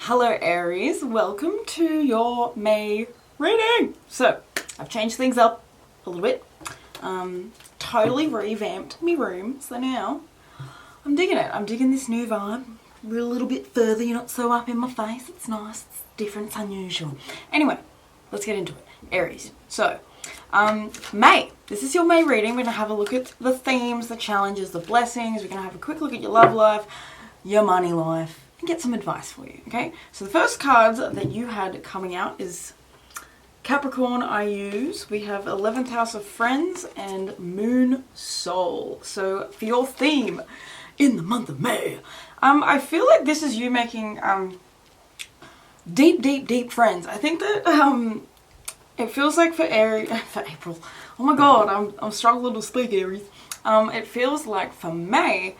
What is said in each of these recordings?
Hello Aries, welcome to your May reading. So, I've changed things up a little bit, totally revamped my room, so now I'm digging it. I'm digging this new vibe, a little bit further, you're not so up in my face, it's nice, it's different, it's unusual. Anyway, let's get into it. Aries, so May, this is your May reading. We're going to have a look at the themes, the challenges, the blessings. We're going to have a quick look at your love life, your money life, and get some advice for you, okay? So the first cards that you had coming out is Capricorn ARIES. We have 11th house of friends and moon soul. So for your theme in the month of May, I feel like this is you making deep friends. I think that it feels like for April. Oh my god, I'm struggling to speak, Aries. It feels like for May,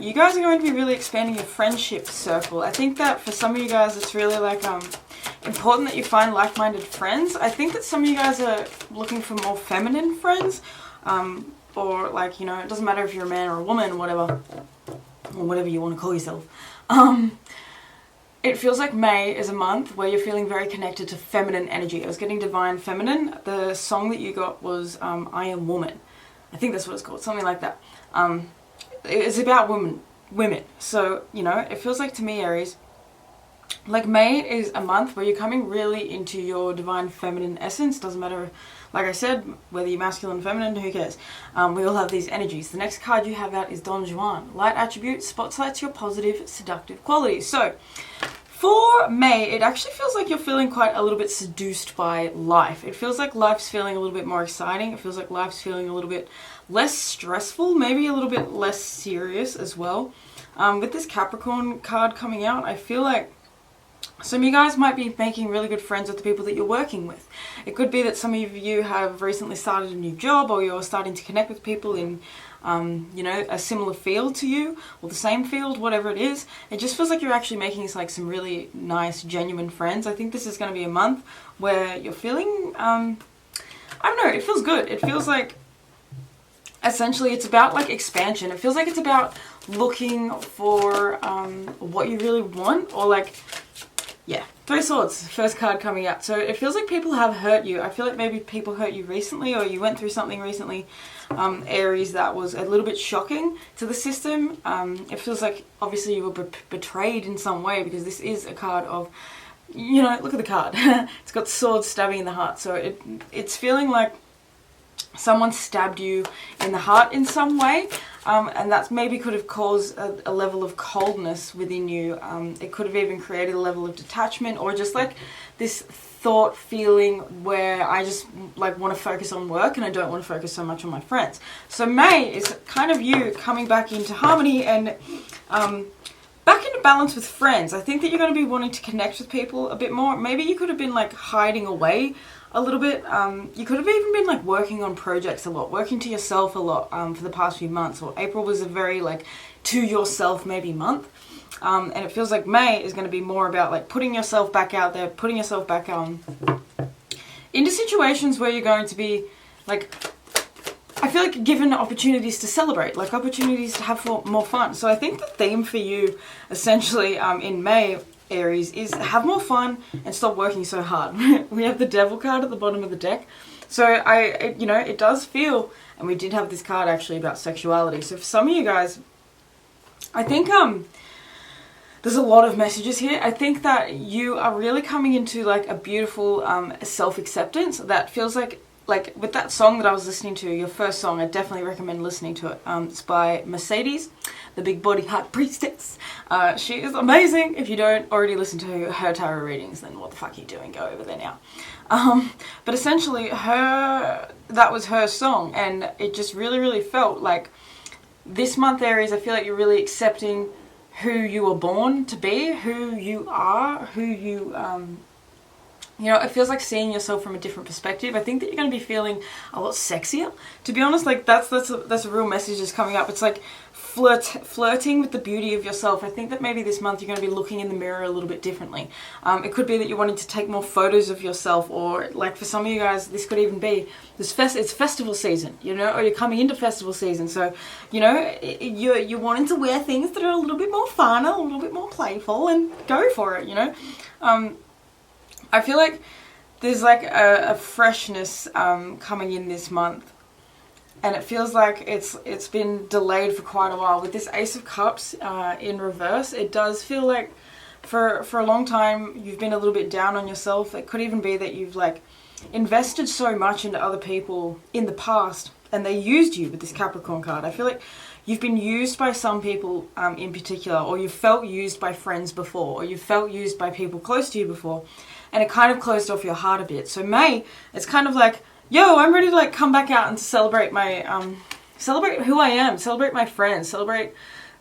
you guys are going to be really expanding your friendship circle. I think that for some of you guys, it's really like important that you find like-minded friends. I think that some of you guys are looking for more feminine friends, or like, you know, it doesn't matter if you're a man or a woman, whatever, or whatever you want to call yourself. It feels like May is a month where you're feeling very connected to feminine energy. I was getting divine feminine. The song that you got was I Am Woman. I think that's what it's called, something like that. It's about women. So, you know, it feels like to me, Aries, like May is a month where you're coming really into your divine feminine essence. Doesn't matter, like I said, whether you're masculine or feminine, who cares? We all have these energies. The next card you have out is Don Juan. Light attribute spotlights your positive, seductive qualities. So, for May, it actually feels like you're feeling quite a little bit seduced by life. It feels like life's feeling a little bit more exciting. It feels like life's feeling a little bit less stressful, maybe a little bit less serious as well. With this Capricorn card coming out, I feel like some of you guys might be making really good friends with the people that you're working with. It could be that some of you have recently started a new job, or you're starting to connect with people in you know, a similar field to you, or the same field, whatever it is. It just feels like you're actually making like some really nice, genuine friends. I think this is going to be a month where you're feeling, I don't know, it feels good. It feels like, essentially, it's about like expansion. It feels like it's about looking for what you really want, or like, yeah, Three of Swords, first card coming out. So it feels like people have hurt you. I feel like maybe people hurt you recently, or you went through something recently, Aries, that was a little bit shocking to the system. It feels like obviously you were betrayed in some way, because this is a card of, you know, look at the card. It's got swords stabbing in the heart. So it's feeling like someone stabbed you in the heart in some way, and that maybe could have caused a level of coldness within you. It could have even created a level of detachment, or just like this thought feeling where I just like want to focus on work and I don't want to focus so much on my friends. So May is kind of you coming back into harmony and back into balance with friends. I think that you're going to be wanting to connect with people a bit more. Maybe you could have been like hiding away a little bit. You could have even been like working on projects a lot, working to yourself a lot for the past few months. Or April was a very like to yourself maybe month. And it feels like May is going to be more about like putting yourself back out there, putting yourself back into situations where you're going to be like, I feel like given opportunities to celebrate, like opportunities to have more fun. So I think the theme for you essentially in May, Aries, is have more fun and stop working so hard. We have the Devil card at the bottom of the deck. So you know, it does feel, and we did have this card actually about sexuality. So for some of you guys, I think there's a lot of messages here. I think that you are really coming into like a beautiful self-acceptance that feels like with that song that I was listening to, your first song, I definitely recommend listening to it. It's by Mercedes, the Big Body High Priestess. She is amazing. If you don't already listen to her tarot readings, then what the fuck are you doing? Go over there now. But essentially, that was her song, and it just really felt like this month, Aries, I feel like you're really accepting who you were born to be, who you are, who you you know, it feels like seeing yourself from a different perspective. I think that you're going to be feeling a lot sexier. To be honest, like that's a real message that's coming up. It's like flirting with the beauty of yourself. I think that maybe this month you're going to be looking in the mirror a little bit differently. It could be that you're wanting to take more photos of yourself, or like for some of you guys, this could even be it's festival season, you know, or you're coming into festival season. So, you know, you're wanting to wear things that are a little bit more fun, a little bit more playful, and go for it, you know. I feel like there's like a freshness coming in this month. And it feels like it's been delayed for quite a while. With this Ace of Cups in reverse, it does feel like for a long time you've been a little bit down on yourself. It could even be that you've like invested so much into other people in the past and they used you with this Capricorn card. I feel like you've been used by some people in particular, or you've felt used by friends before, or you've felt used by people close to you before, and it kind of closed off your heart a bit. So May, it's kind of like, yo, I'm ready to like come back out and to celebrate my, celebrate who I am, celebrate my friends, celebrate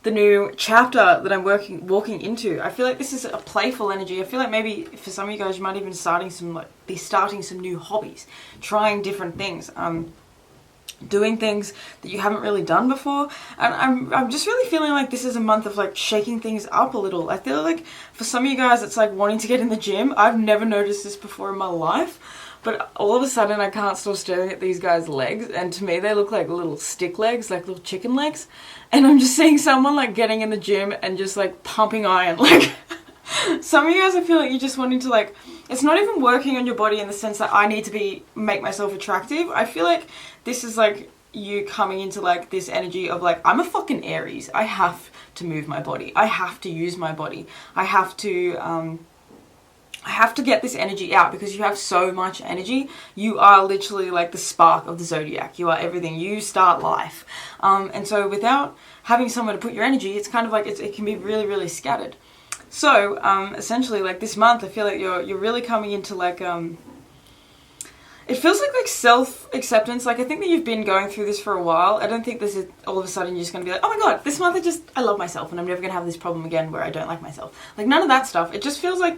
the new chapter that I'm walking into. I feel like this is a playful energy. I feel like maybe for some of you guys, you might even be starting some new hobbies, trying different things, doing things that you haven't really done before. And I'm just really feeling like this is a month of like shaking things up a little. I feel like for some of you guys, it's like wanting to get in the gym. I've never noticed this before in my life. But all of a sudden I can't stop staring at these guys' legs, and to me they look like little stick legs, like little chicken legs. And I'm just seeing someone like getting in the gym and just like pumping iron. Like some of you guys, I feel like you're just wanting to like, it's not even working on your body in the sense that I need to make myself attractive. I feel like this is like you coming into like this energy of like, I'm a fucking Aries. I have to move my body. I have to use my body. I have to get this energy out because you have so much energy. You are literally like the spark of the zodiac. You are everything. You start life. And so without having somewhere to put your energy, it's kind of like it can be really, really scattered. So essentially like this month, I feel like you're really coming into like, it feels like self-acceptance. Like I think that you've been going through this for a while. I don't think this is all of a sudden you're just going to be like, oh my God, this month I love myself and I'm never going to have this problem again where I don't like myself. Like none of that stuff. It just feels like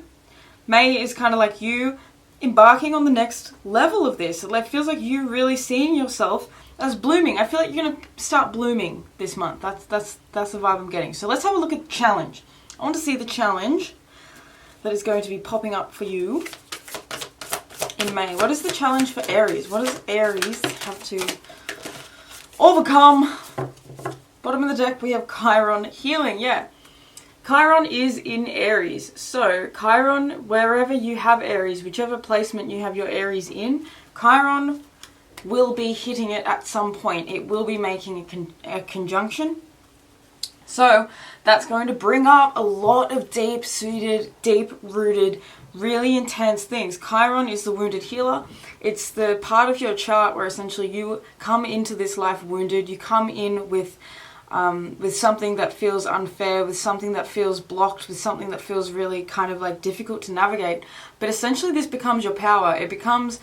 May is kind of like you embarking on the next level of this. It feels like you really seeing yourself as blooming. I feel like you're going to start blooming this month. That's the vibe I'm getting. So let's have a look at the challenge. I want to see the challenge that is going to be popping up for you in May. What is the challenge for Aries? What does Aries have to overcome? Bottom of the deck, we have Chiron healing. Yeah. Chiron is in Aries. So Chiron, wherever you have Aries, whichever placement you have your Aries in, Chiron will be hitting it at some point. It will be making a conjunction. So that's going to bring up a lot of deep-seated, deep-rooted, really intense things. Chiron is the wounded healer. It's the part of your chart where essentially you come into this life wounded. You come in with something that feels unfair, with something that feels blocked, with something that feels really kind of like difficult to navigate. But essentially this becomes your power. It becomes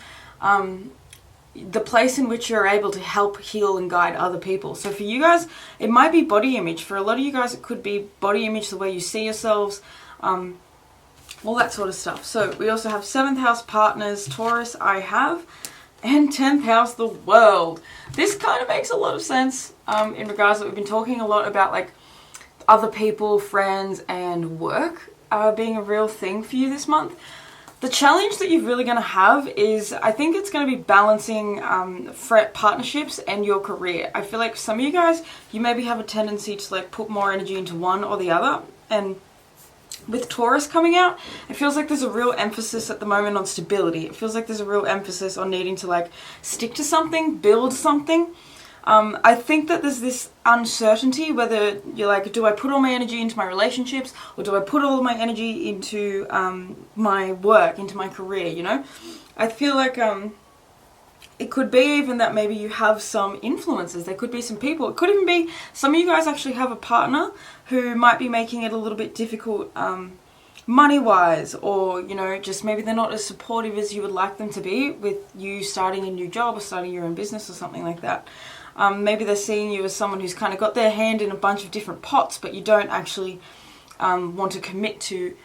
the place in which you're able to help heal and guide other people. So for you guys, it might be body image. For a lot of you guys, it could be body image, the way you see yourselves, all that sort of stuff. So we also have 7th house partners, Taurus, I have, and 10th house, the world. This kind of makes a lot of sense in regards that we've been talking a lot about like other people, friends, and work being a real thing for you this month. The challenge that you're really going to have is, I think it's going to be balancing partnerships and your career. I feel like some of you guys, you maybe have a tendency to like put more energy into one or the other. And with Taurus coming out, it feels like there's a real emphasis at the moment on stability. It feels like there's a real emphasis on needing to like stick to something, build something. I think that there's this uncertainty whether you're like, do I put all my energy into my relationships or do I put all of my energy into my work, into my career, you know? I feel like it could be even that maybe you have some influences. There could be some people. It could even be some of you guys actually have a partner who might be making it a little bit difficult money-wise, or, you know, just maybe they're not as supportive as you would like them to be with you starting a new job or starting your own business or something like that. Maybe they're seeing you as someone who's kind of got their hand in a bunch of different pots, but you don't actually want to commit to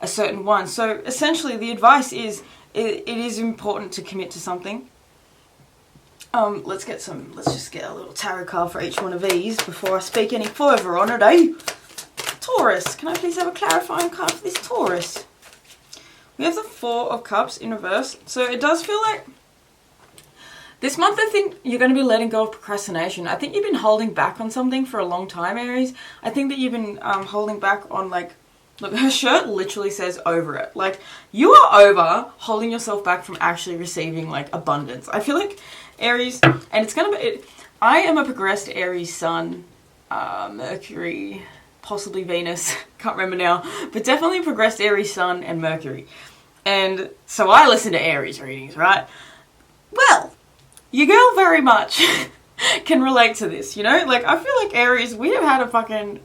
a certain one. So essentially the advice is, it is important to commit to something. let's just get a little tarot card for each one of these before I speak any further on it, eh? Taurus, can I please have a clarifying card for this Taurus? We have the Four of Cups in reverse. So it does feel like this month I think you're going to be letting go of procrastination. I think you've been holding back on something for a long time, Aries. I think that you've been holding back on, like, look, her shirt literally says over it. Like, you are over holding yourself back from actually receiving, like, abundance. I feel like Aries, and it's going to be, I am a progressed Aries sun, Mercury, possibly Venus, can't remember now, but definitely progressed Aries sun and Mercury. And so I listen to Aries readings, right? Well, your girl very much can relate to this, you know? Like, I feel like Aries, we have had a fucking,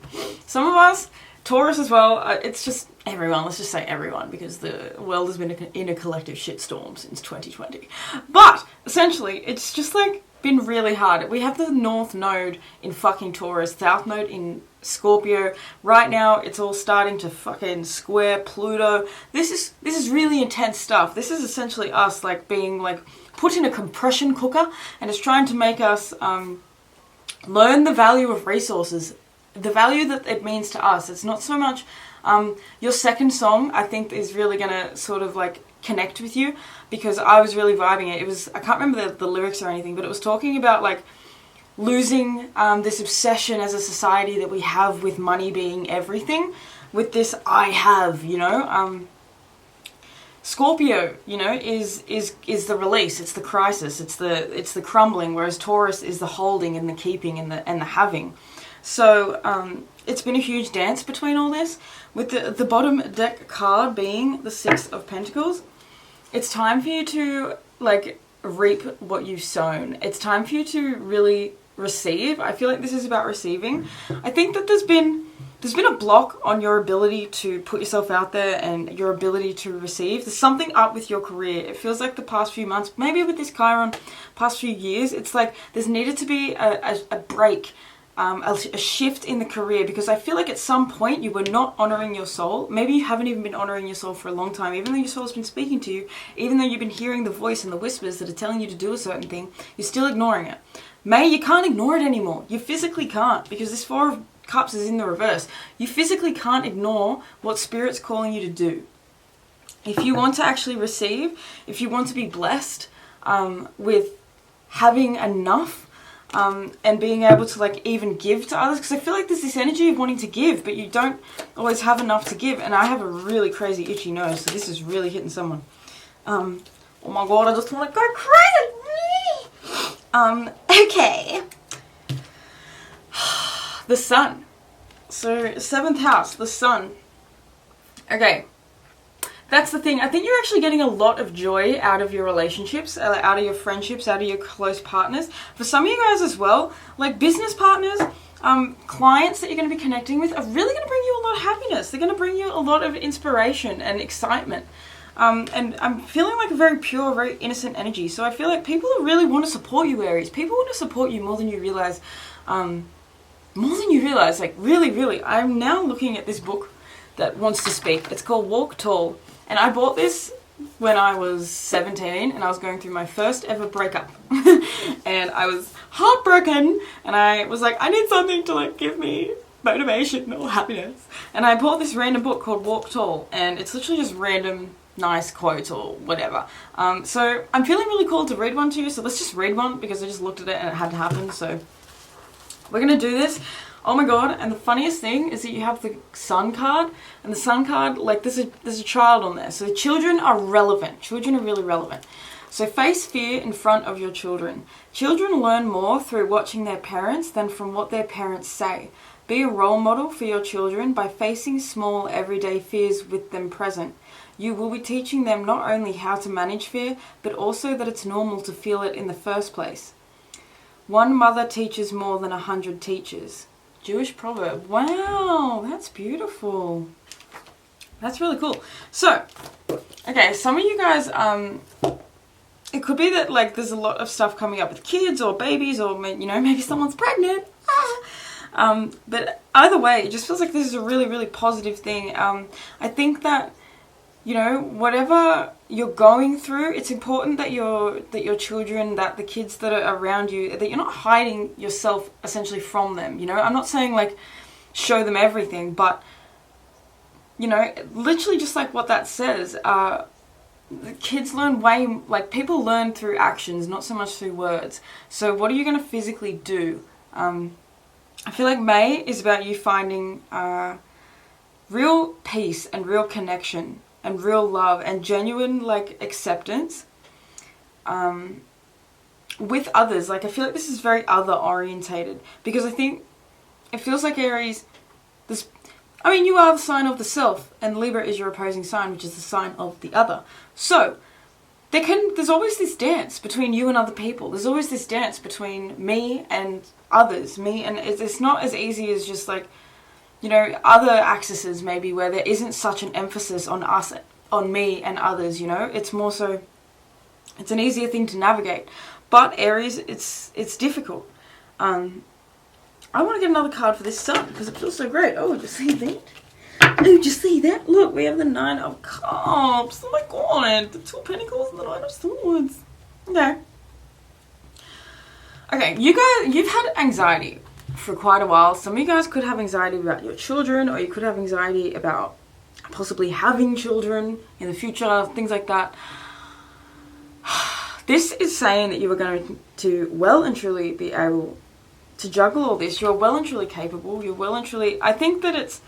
some of us, Taurus as well, it's just everyone, let's just say everyone, because the world has been in a collective shitstorm since 2020. But essentially, it's just like been really hard. We have the North Node in fucking Taurus, South Node in Scorpio. Right now, it's all starting to fucking square Pluto. This is really intense stuff. This is essentially us like being like put in a compression cooker, and it's trying to make us learn the value of resources, the value that it means to us. It's not so much your second song, I think, is really gonna sort of like connect with you, because I was really vibing it. It was, I can't remember the lyrics or anything, but it was talking about like losing this obsession as a society that we have with money being everything, with this I have, you know. Scorpio, you know, is the release, it's the crisis, it's the crumbling, whereas Taurus is the holding and the keeping and the having. So it's been a huge dance between all this, with the bottom deck card being the Six of Pentacles. It's time for you to like reap what you've sown. It's time for you to really receive. I feel like this is about receiving. I think that there's been a block on your ability to put yourself out there and your ability to receive. There's something up with your career. It feels like the past few months, maybe with this Chiron, past few years, it's like there's needed to be a break, a shift in the career, because I feel like at some point you were not honoring your soul. Maybe you haven't even been honoring your soul for a long time, even though your soul's been speaking to you, even though you've been hearing the voice and the whispers that are telling you to do a certain thing, you're still ignoring it. You can't ignore it anymore. You physically can't, because this Four of Cups is in the reverse. You physically can't ignore what Spirit's calling you to do. If you want to actually receive, if you want to be blessed with having enough, and being able to like even give to others, because I feel like there's this energy of wanting to give, but you don't always have enough to give. And I have a really crazy itchy nose, so this is really hitting someone. Oh my god, I just want to go crazy. Okay. The Sun. So 7th house, the Sun. Okay. That's the thing. I think you're actually getting a lot of joy out of your relationships, out of your friendships, out of your close partners. For some of you guys as well, like business partners, clients that you're going to be connecting with are really going to bring you a lot of happiness. They're going to bring you a lot of inspiration and excitement. And I'm feeling like a very pure, very innocent energy. So I feel like people really want to support you, Aries. People want to support you more than you realize. Like really, really. I'm now looking at this book that wants to speak. It's called Walk Tall. And I bought this when I was 17 and I was going through my first ever breakup. And I was heartbroken and I was like, I need something to like give me motivation or happiness. And I bought this random book called Walk Tall, and it's literally just random nice quotes or whatever. So I'm feeling really cool to read one to you, so let's just read one because I just looked at it and it had to happen. So we're gonna do this. Oh my god, and the funniest thing is that you have the Sun card, and the Sun card, like there's a child on there. So children are relevant. Children are really relevant. So face fear in front of your children. Children learn more through watching their parents than from what their parents say. Be a role model for your children by facing small everyday fears with them present. You will be teaching them not only how to manage fear, but also that it's normal to feel it in the first place. One mother teaches more than 100 teachers. Jewish proverb. Wow, that's beautiful. That's really cool. So, okay, some of you guys, it could be that like there's a lot of stuff coming up with kids or babies, or you know, maybe someone's pregnant. But either way, it just feels like this is a really, really positive thing. I think that, you know, whatever you're going through, it's important that your children, that the kids that are around you, that you're not hiding yourself essentially from them. You know, I'm not saying like show them everything, but you know, literally just like what that says, the kids learn like people learn through actions, not so much through words. So what are you going to physically do? I feel like May is about you finding real peace and real connection and real love and genuine like acceptance with others. Like I feel like this is very other orientated, because I think it feels like Aries, you are the sign of the self, and Libra is your opposing sign, which is the sign of the other. So there's always this dance between you and other people. There's always this dance between me and others. It's not as easy as just like, you know, other axes maybe where there isn't such an emphasis on us, on me and others, you know. It's more so, it's an easier thing to navigate. But Aries, it's difficult. I want to get another card for this sun because it feels so great. Oh, did you see that? Oh, did you see that? Look, we have the 9 of Cups. Oh my god, the 2 of Pentacles and the 9 of Swords. Okay, you've had anxiety for quite a while. Some of you guys could have anxiety about your children, or you could have anxiety about possibly having children in the future, things like that. This is saying that you are going to well and truly be able to juggle all this. You're well and truly capable. You're well and truly, I think that it's,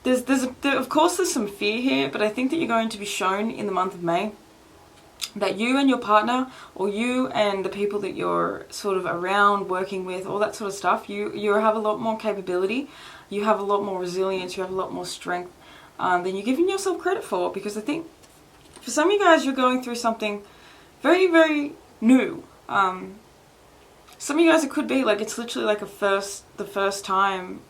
of course there's some fear here, but I think that you're going to be shown in the month of May that you and your partner, or you and the people that you're sort of around, working with, all that sort of stuff, you have a lot more capability, you have a lot more resilience, you have a lot more strength than you're giving yourself credit for. Because I think for some of you guys, you're going through something very, very new. Some of you guys, it could be like, it's literally like the first time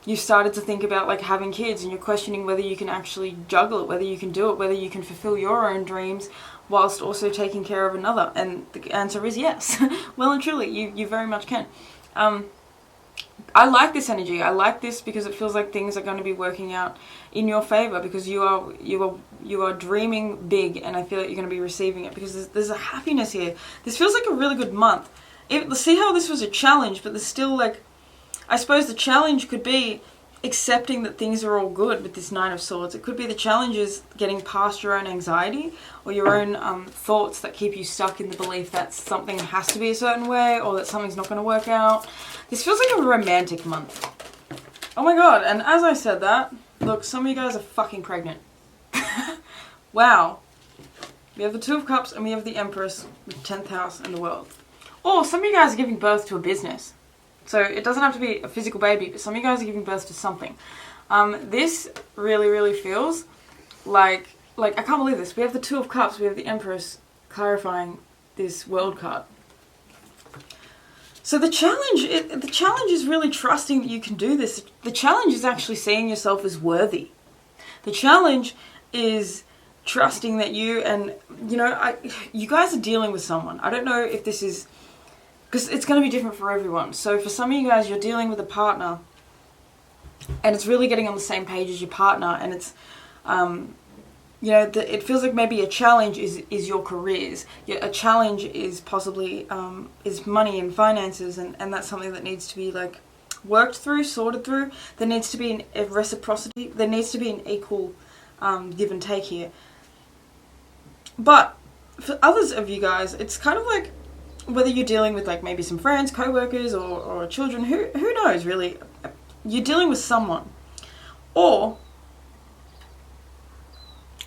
you started to think about like having kids, and you're questioning whether you can actually juggle it, whether you can do it, whether you can fulfill your own dreams whilst also taking care of another. And the answer is yes. Well and truly, you very much can. I like this energy. I like this because it feels like things are going to be working out in your favor, because you are dreaming big, and I feel like you're going to be receiving it, because there's a happiness here. This feels like a really good month. See how this was a challenge, but there's still like, I suppose the challenge could be accepting that things are all good with this 9 of Swords. It could be the challenge is getting past your own anxiety or your own thoughts that keep you stuck in the belief that something has to be a certain way, or that something's not going to work out. This feels like a romantic month. Oh my god, and as I said that, look, some of you guys are fucking pregnant. Wow. We have the 2 of Cups and we have the Empress with 10th house in the world. Or some of you guys are giving birth to a business. So it doesn't have to be a physical baby, but some of you guys are giving birth to something. This really, really feels like I can't believe this. We have the 2 of Cups, we have the Empress clarifying this World card. So the challenge is really trusting that you can do this. The challenge is actually seeing yourself as worthy. The challenge is trusting that you guys are dealing with someone. I don't know if this is, because it's going to be different for everyone. So for some of you guys, you're dealing with a partner, and it's really getting on the same page as your partner, and it's, it feels like maybe a challenge is your careers. A challenge is possibly is money and finances, and that's something that needs to be like worked through, sorted through. There needs to be a reciprocity. There needs to be an equal give and take here. But for others of you guys, it's kind of like, whether you're dealing with like maybe some friends, co-workers, or children, who knows really, you're dealing with someone. Or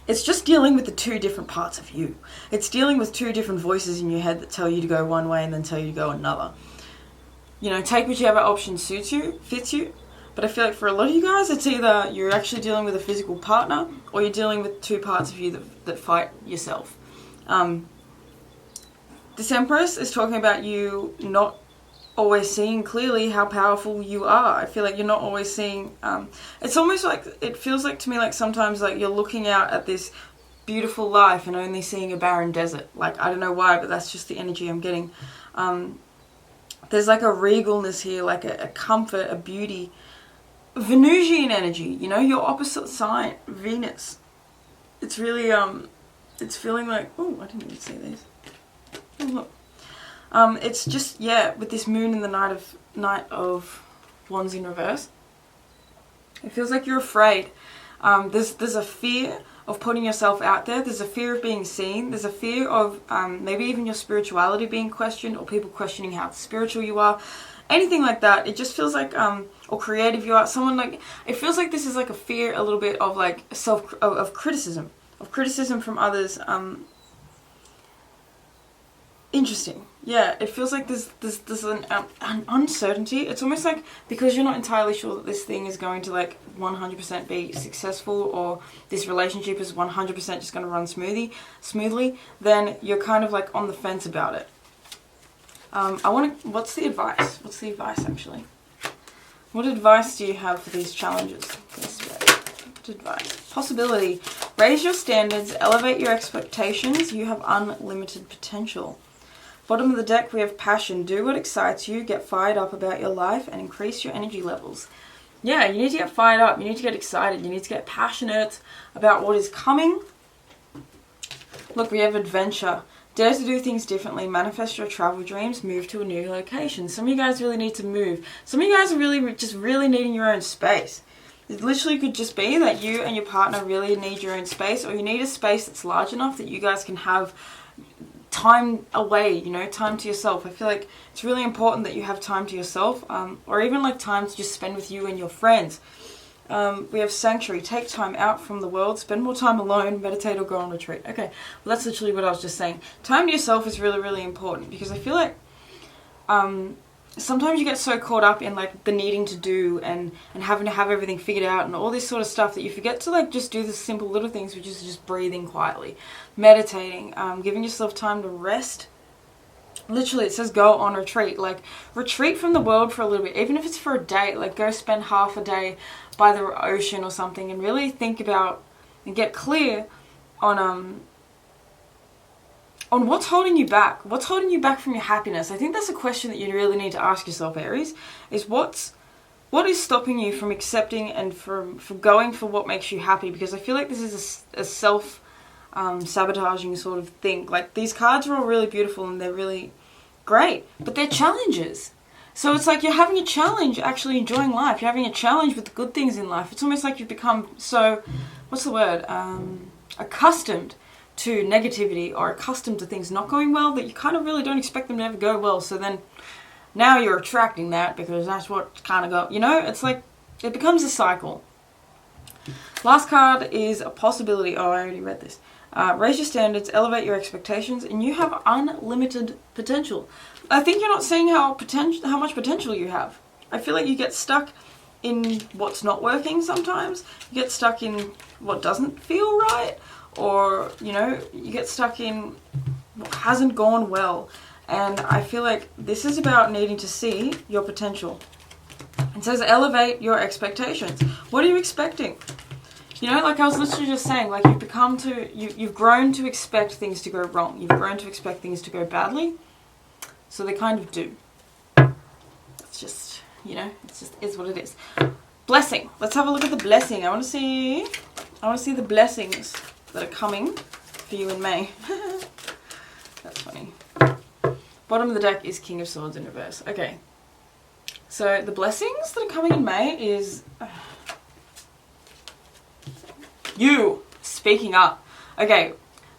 it's just dealing with the 2 different parts of you. It's dealing with 2 different voices in your head that tell you to go one way and then tell you to go another. You know, take whichever option fits you. But I feel like for a lot of you guys, it's either you're actually dealing with a physical partner, or you're dealing with 2 parts of you that fight yourself. This Empress is talking about you not always seeing clearly how powerful you are. I feel like you're not always seeing, it's almost like, it feels like to me like sometimes like you're looking out at this beautiful life and only seeing a barren desert. Like, I don't know why, but that's just the energy I'm getting. There's like a regalness here, like a comfort, a beauty. Venusian energy, you know, your opposite sign, Venus. it's really, it's feeling like, oh, I didn't even see these. Oh, look. It's just, yeah, with this moon in the Knight of Wands in reverse, it feels like you're afraid. There's a fear of putting yourself out there. There's a fear of being seen. There's a fear of maybe even your spirituality being questioned, or people questioning how spiritual you are. Anything like that. It just feels like, or creative you are. Someone like, it feels like this is like a fear a little bit of like of criticism. Of criticism from others. Interesting. Yeah, it feels like there's an uncertainty. It's almost like because you're not entirely sure that this thing is going to like 100% be successful, or this relationship is 100% just going to run smoothly, then you're kind of like on the fence about it. What's the advice? What's the advice actually? What advice do you have for these challenges? What advice? Possibility. Raise your standards, elevate your expectations. You have unlimited potential. Bottom of the deck, we have passion. Do what excites you, get fired up about your life, and increase your energy levels. Yeah, you need to get fired up. You need to get excited. You need to get passionate about what is coming. Look, we have adventure. Dare to do things differently. Manifest your travel dreams. Move to a new location. Some of you guys really need to move. Some of you guys are really needing your own space. It literally could just be that you and your partner really need your own space, or you need a space that's large enough that you guys can have time away, you know, time to yourself. I feel like it's really important that you have time to yourself, or even like time to just spend with you and your friends. We have sanctuary. Take time out from the world. Spend more time alone. Meditate or go on retreat. Okay, well that's literally what I was just saying. Time to yourself is really, really important, because I feel like sometimes you get so caught up in like the needing to do and having to have everything figured out and all this sort of stuff that you forget to like just do the simple little things, which is just breathing quietly, meditating, giving yourself time to rest. Literally, it says go on retreat. Like, retreat from the world for a little bit, even if it's for a day. Like, go spend half a day by the ocean or something, and really think about and get clear on what's holding you back. What's holding you back from your happiness? I think that's a question that you really need to ask yourself, Aries, is what is stopping you from accepting and from going for what makes you happy? Because I feel like this is a self sabotaging sort of thing. Like, these cards are all really beautiful and they're really great, but they're challenges. So it's like you're having a challenge actually enjoying life. You're having a challenge with the good things in life. It's almost like you've become so, what's the word, accustomed to negativity, or accustomed to things not going well, that you kind of really don't expect them to ever go well. So then now you're attracting that because that's what kind of go, you know, it's like it becomes a cycle. Last card is a possibility. Oh, I already read this. Raise your standards, elevate your expectations, and you have unlimited potential. I think you're not seeing how much potential you have. I feel like you get stuck in what's not working sometimes. You get stuck in what doesn't feel right, or, you know, you get stuck in what hasn't gone well. And I feel like this is about needing to see your potential. It says elevate your expectations. What are you expecting? You know, like I was literally just saying, like you've grown to expect things to go wrong. You've grown to expect things to go badly. So they kind of do. It's just, you know, it's just is what it is. Blessing. Let's have a look at the blessing. I want to see the blessings that are coming for you in May. That's funny. Bottom of the deck is King of Swords in reverse. Okay. So the blessings that are coming in May is you speaking up. Okay.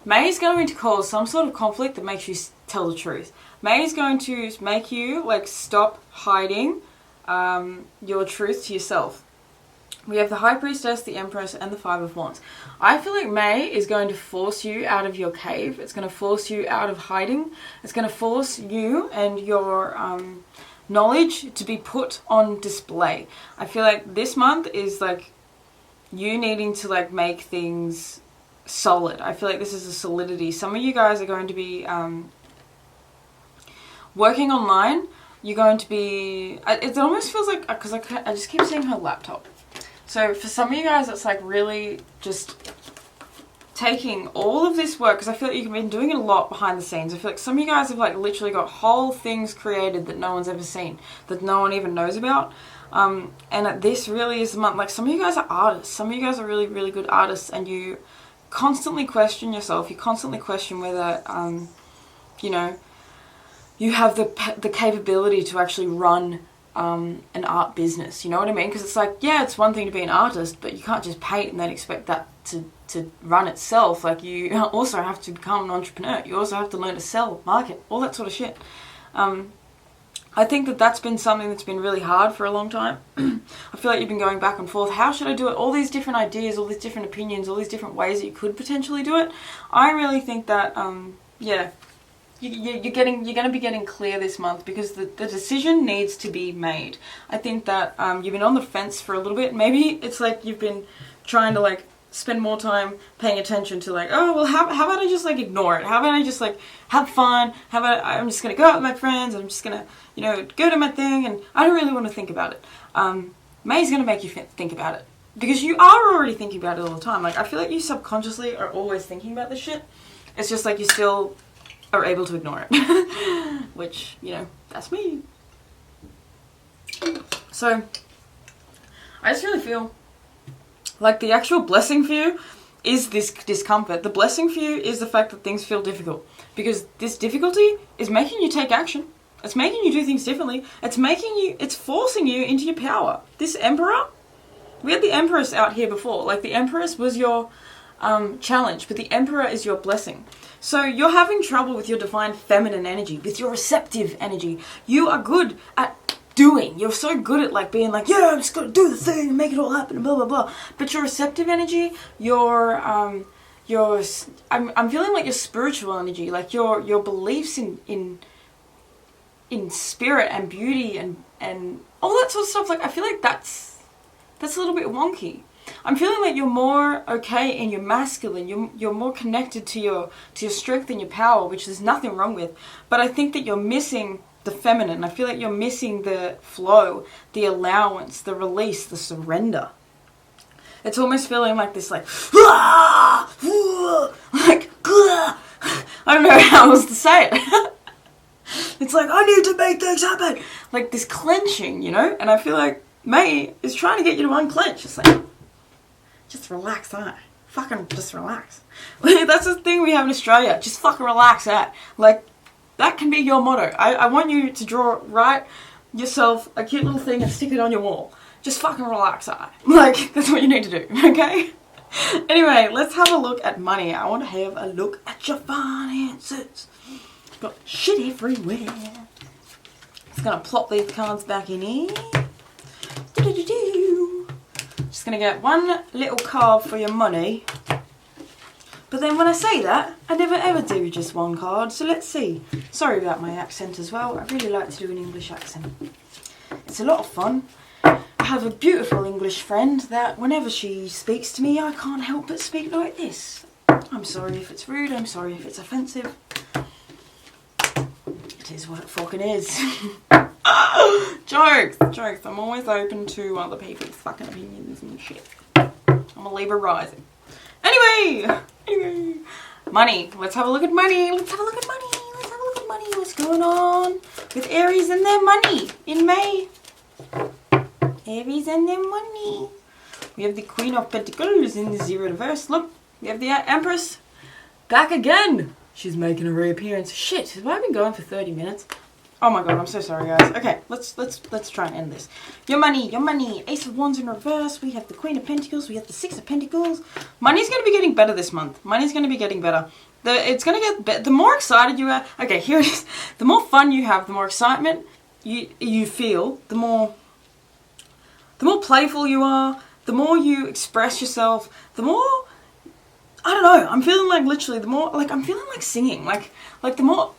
May is going to cause some sort of conflict that makes you tell the truth. May is going to make you like stop hiding your truth to yourself. We have the High Priestess, the Empress, and the Five of Wands. I feel like May is going to force you out of your cave. It's going to force you out of hiding. It's going to force you and your knowledge to be put on display. I feel like this month is like you needing to like make things solid. I feel like this is a solidity. Some of you guys are going to be working online. You're going to be, it almost feels like, because I just keep seeing her laptop. So for some of you guys, it's like really just taking all of this work, because I feel like you've been doing it a lot behind the scenes. I feel like some of you guys have like literally got whole things created that no one's ever seen, that no one even knows about. And this really is the month. Like, some of you guys are artists. Some of you guys are really, really good artists, and you constantly question yourself. You constantly question whether, you know, you have the capability to actually run an art business. You know what I mean? Because it's like, yeah, it's one thing to be an artist, but you can't just paint and then expect that to run itself. Like, you also have to become an entrepreneur. You also have to learn to sell, market, all that sort of shit. I think that that's been something that's been really hard for a long time. I feel like you've been going back and forth. How should I do it? All these different ideas, all these different opinions, all these different ways that you could potentially do it. I really think that, yeah, you're going to be getting clear this month, because the decision needs to be made. I think that you've been on the fence for a little bit. Maybe it's like you've been trying to like spend more time paying attention to like, oh, well, how about I just like ignore it? How about I just like have fun? How about I'm just going to go out with my friends, I'm just going to, you know, go to my thing, and I don't really want to think about it. May's going to make you think about it, because you are already thinking about it all the time. Like, I feel like you subconsciously are always thinking about this shit. It's just like you still are able to ignore it. Which, you know, that's me. So, I just really feel like the actual blessing for you is this discomfort. The blessing for you is the fact that things feel difficult. Because this difficulty is making you take action. It's making you do things differently. It's forcing you into your power. This Emperor, we had the Empress out here before. Like, the Empress was your challenge, but the Emperor is your blessing. So you're having trouble with your divine feminine energy, with your receptive energy. You are good at doing. You're so good at like being like, yeah, I'm just gonna do the thing and make it all happen and blah blah blah. But your receptive energy, I'm feeling like your spiritual energy, like your beliefs in spirit and beauty and all that sort of stuff. Like, I feel like that's a little bit wonky. I'm feeling like you're more okay in your masculine. You're more connected to your strength and your power, which there's nothing wrong with. But I think that you're missing the feminine. I feel like you're missing the flow, the allowance, the release, the surrender. It's almost feeling like this, like, like, I don't know how else to say it. It's like, I need to make things happen. Like this clenching, you know? And I feel like May is trying to get you to unclench. It's like, just relax, huh? Fucking just relax. That's the thing we have in Australia. Just fucking relax, that. Like, that can be your motto. I want you to write yourself a cute little thing and stick it on your wall. Just fucking relax, huh? Like, that's what you need to do, okay? Anyway, let's have a look at money. I want to have a look at your finances. Got shit everywhere. Just gonna plop these cards back in here. Just gonna get one little card for your money. But then when I say that, I never ever do just one card. So let's see. Sorry about my accent as well. I really like to do an English accent. It's a lot of fun. I have a beautiful English friend that whenever she speaks to me, I can't help but speak like this. I'm sorry if it's rude. I'm sorry if it's offensive. It is what it fucking is. Jokes. I'm always open to other people's fucking opinions and shit. I'm a Libra rising. Anyway, money. Let's have a look at money. What's going on with Aries and their money in May? Aries and their money. We have the Queen of Pentacles in the Zero reverse. Look, we have the Empress back again. She's making a reappearance. Shit, have I been going for 30 minutes? Oh my god, I'm so sorry, guys. Okay, let's try and end this. Your money. Ace of Wands in reverse. We have the Queen of Pentacles. We have the Six of Pentacles. Money's going to be getting better this month. Money's going to be getting better. It's going to get better. The more excited you are... Okay, here it is. The more fun you have, the more excitement you feel, the more playful you are, the more you express yourself, the more... I don't know. I'm feeling like literally the more... Like, I'm feeling like singing. Like the more...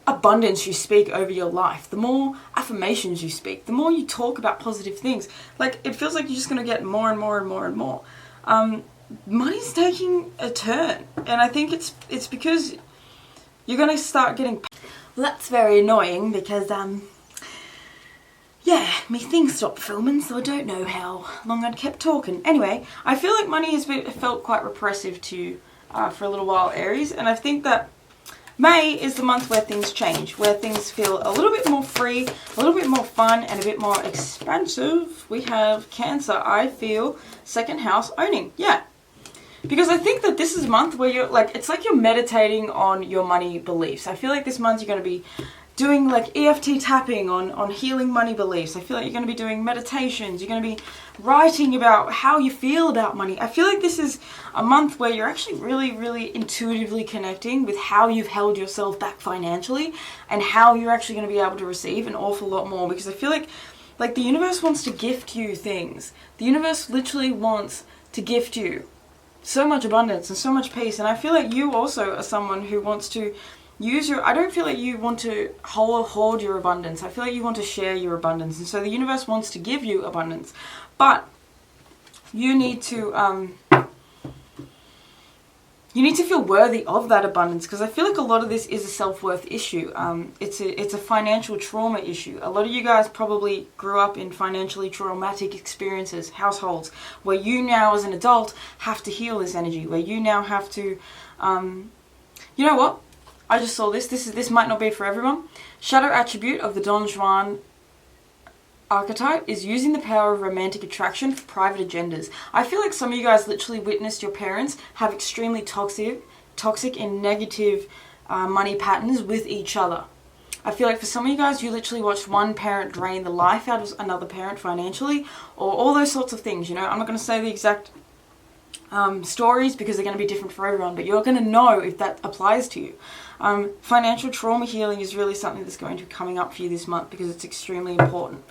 abundance you speak over your life, the more affirmations you speak, the more you talk about positive things. Like, it feels like you're just going to get more and more and more and more. Money's taking a turn, and I think it's because you're going to start getting... Well, that's very annoying because, yeah, my thing stopped filming, so I don't know how long I'd kept talking. Anyway, I feel like money has felt quite repressive to you for a little while, Aries, and I think that May is the month where things change, where things feel a little bit more free, a little bit more fun, and a bit more expansive. We have Cancer, I feel, second house owning. Yeah. Because I think that this is a month where you're like, it's like you're meditating on your money beliefs. I feel like this month you're going to be doing like EFT tapping on healing money beliefs. I feel like you're going to be doing meditations. You're going to be writing about how you feel about money. I feel like this is a month where you're actually really, really intuitively connecting with how you've held yourself back financially and how you're actually going to be able to receive an awful lot more. Because I feel like the universe wants to gift you things. The universe literally wants to gift you so much abundance and so much peace. And I feel like you also are someone who wants to use your, I don't feel like you want to hoard your abundance. I feel like you want to share your abundance. And so the universe wants to give you abundance. But you need to feel worthy of that abundance, because I feel like a lot of this is a self-worth issue. It's a financial trauma issue. A lot of you guys probably grew up in financially traumatic experiences, households, where you now as an adult have to heal this energy, where you now have to, you know what? I just saw this. This might not be for everyone. Shadow attribute of the Don Juan archetype is using the power of romantic attraction for private agendas. I feel like some of you guys literally witnessed your parents have extremely toxic and negative money patterns with each other. I feel like for some of you guys, you literally watched one parent drain the life out of another parent financially, or all those sorts of things. You know, I'm not going to say the exact stories because they're going to be different for everyone, but you're going to know if that applies to you. Financial trauma healing is really something that's going to be coming up for you this month because it's extremely important.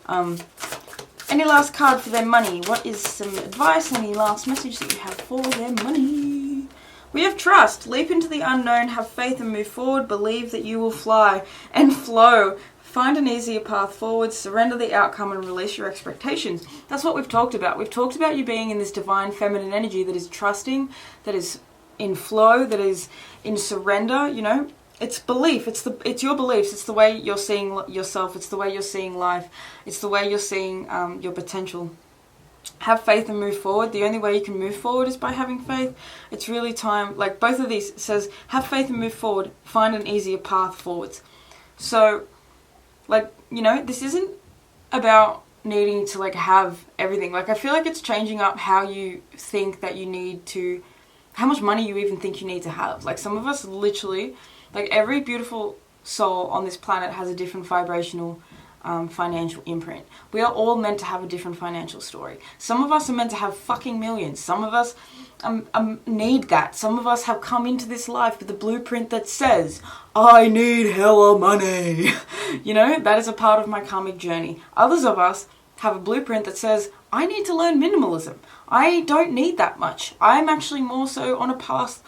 Any last card for their money? What is some advice? Any last message that you have for their money? We have trust. Leap into the unknown, have faith and move forward. Believe that you will fly and flow. Find an easier path forward. Surrender the outcome and release your expectations. That's what we've talked about. We've talked about you being in this divine feminine energy that is trusting, that is in flow, that is in surrender. You know, it's belief. It's your beliefs. It's the way you're seeing yourself. It's the way you're seeing life. It's the way you're seeing your potential. Have faith and move forward. The only way you can move forward is by having faith. It's really time. Like both of these says, have faith and move forward. Find an easier path forwards. So, like, you know, this isn't about needing to like have everything. Like, I feel like it's changing up how you think that you need to, how much money you even think you need to have. Like, some of us literally, like, every beautiful soul on this planet has a different vibrational financial imprint. We are all meant to have a different financial story. Some of us are meant to have fucking millions. Some of us need that. Some of us have come into this life with a blueprint that says, I need hella money. You know, that is a part of my karmic journey. Others of us have a blueprint that says, I need to learn minimalism. I don't need that much. I'm actually more so on a path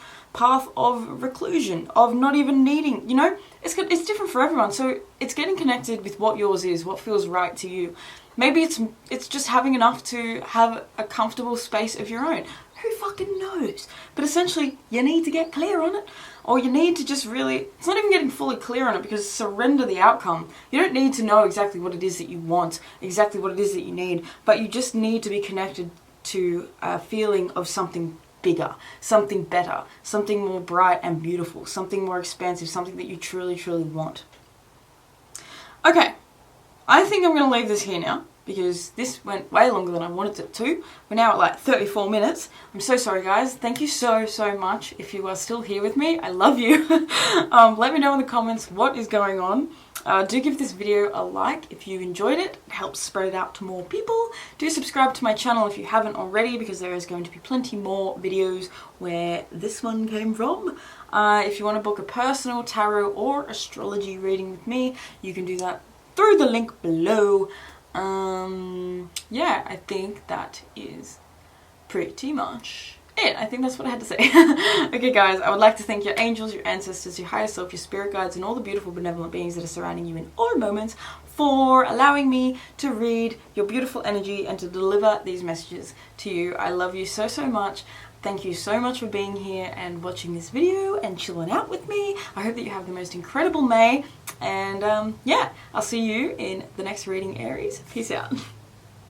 of reclusion, of not even needing, you know, it's different for everyone. So it's getting connected with what yours is, what feels right to you. Maybe it's just having enough to have a comfortable space of your own. Who fucking knows? But essentially, you need to get clear on it, or you need to just really, it's not even getting fully clear on it, because surrender the outcome. You don't need to know exactly what it is that you want, exactly what it is that you need, but you just need to be connected to a feeling of something bigger, something better, something more bright and beautiful, something more expansive, something that you truly, truly want. Okay, I think I'm going to leave this here now, because this went way longer than I wanted it to. We're now at like 34 minutes. I'm so sorry, guys. Thank you so much if you are still here with me. I love you. Let me know in the comments what is going on. Do give this video a like if you enjoyed it. It helps spread it out to more people. Do subscribe to my channel if you haven't already, because there is going to be plenty more videos where this one came from. If you want to book a personal tarot or astrology reading with me, you can do that through the link below. Yeah, I think that is pretty much it. I think that's what I had to say. Okay, guys, I would like to thank your angels, your ancestors, your higher self, your spirit guides, and all the beautiful benevolent beings that are surrounding you in all moments for allowing me to read your beautiful energy and to deliver these messages to you. I love you so much. Thank you so much for being here and watching this video and chilling out with me. I hope that you have the most incredible May. And yeah, I'll see you in the next reading, Aries. Peace out.